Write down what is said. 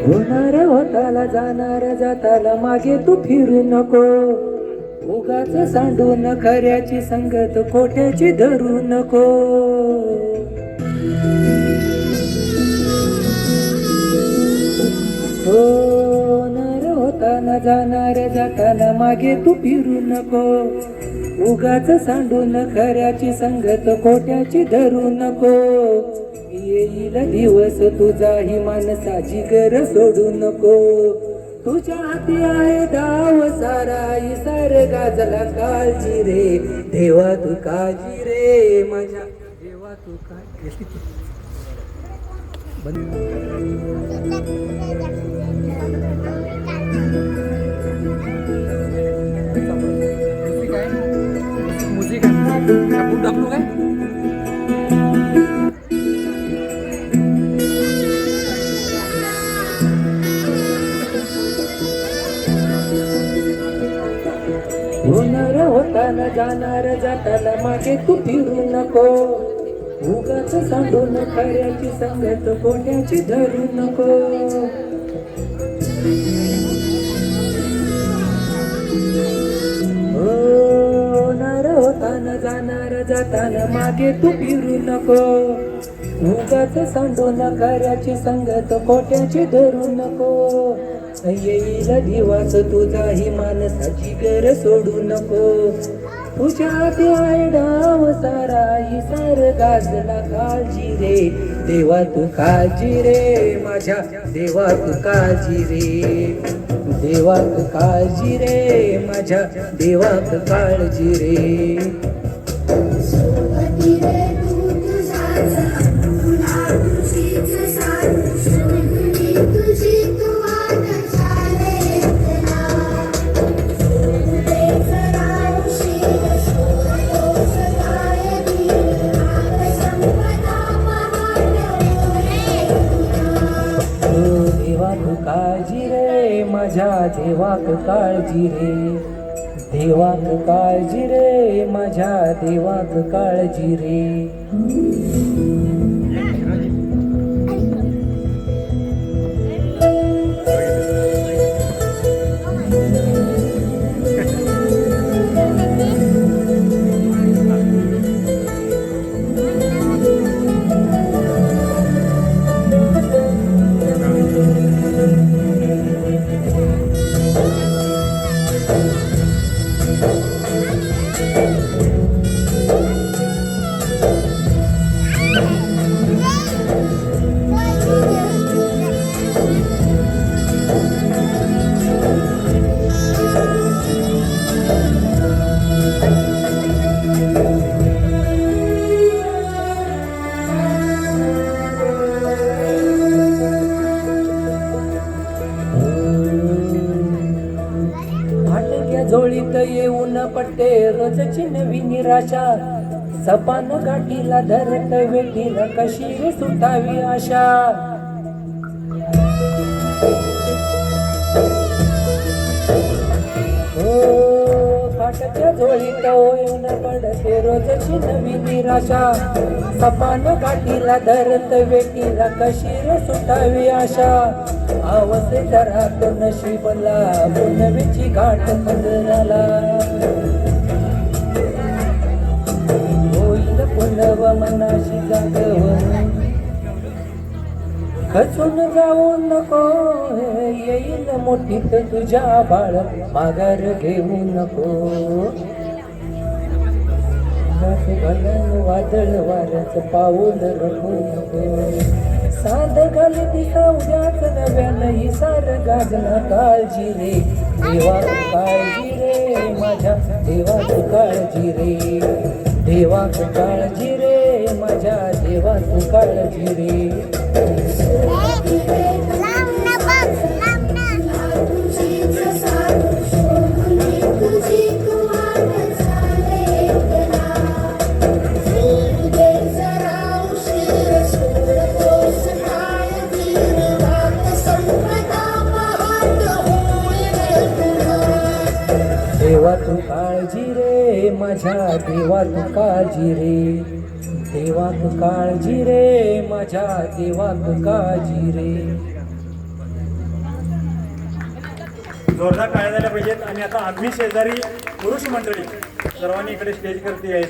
होणार होताला जाणार जाताला मागे तू फिरू नको. उगाच सांडून खऱ्याची संगत खोट्याची धरू नको. होणार होताना जाणार जाताना मागे तू फिरू नको. उगाच सांडून खऱ्याची संगत खोट्याची धरू नको. येईल दिवस तुझाही माणसाची गर सोडू नको. तुझ्या हाती आहे डाव सारा इसार गाजला काळजी रे. देवा तू काळजी रे माझ्या देवा तू काळजी. Musik kan, kamu udah belum kan? होणार होताना जाणार जाताना मागे तू फिरू नको. उगाच सांडून खऱ्याची संगत खोट्याची धरू नको. होणार होताना जाणार जाताना मागे तू फिरू नको. उगाच सांडून खऱ्याची संगत खोट्याची धरू नको. येईल दिवस तुझाही माणसाची गर सोडू नको. तुझ्या हाती आहे डाव सारा इसार गाजला काळजी रे. देवा तू काळजी रे माझ्या देवा तू काळजी रे. देवा तू काळजी रे माझ्या देवा तू काळजी रे. देवा तू काळजी रे माझ्या देवा तू काळजी रे. देवा तू काळजी रे माझ्या देवा तू काळजी रे. झोळीत येऊन पट्टे रोजची नवी निराशा. सपान गाठीला धरत वेठीला कशी रे सुटावी आशा. फाटक्या झोळीत येऊन पडते रोजची नवी निराशा. सपान गाठीला धरत वेठीला कशी रे सुटावी आशा. आवसे जरात नशीबला पुनवीची गाठ पदराला. होईल पुनव मनाशी जागवून खचून जाऊ नको. येईल मोठीत तुझ्या बाळ माघार घेऊ नको. घालन वादळ वाऱ्याच पाऊल रखू नको. साध घाली दिसा उद्याच नव्यानं इसार गाजला काळजी रे. देवा तू काळजी रे माझ्या देवा तू काळजी रे. देवा तू काळजी रे माझ्या देवा तू काळजी रे. देवा तू काळजी रे माझ्या देवा तू काळजी रे. देवा तू काळजी रे माझ्या देवा तू काळजी रे. जोरदार टाळ्या झाल्या पाहिजेत. आणि आता आम्ही शेजारी पुरुष मंडळी सर्वांनी इकडे स्टेज करते यायचं.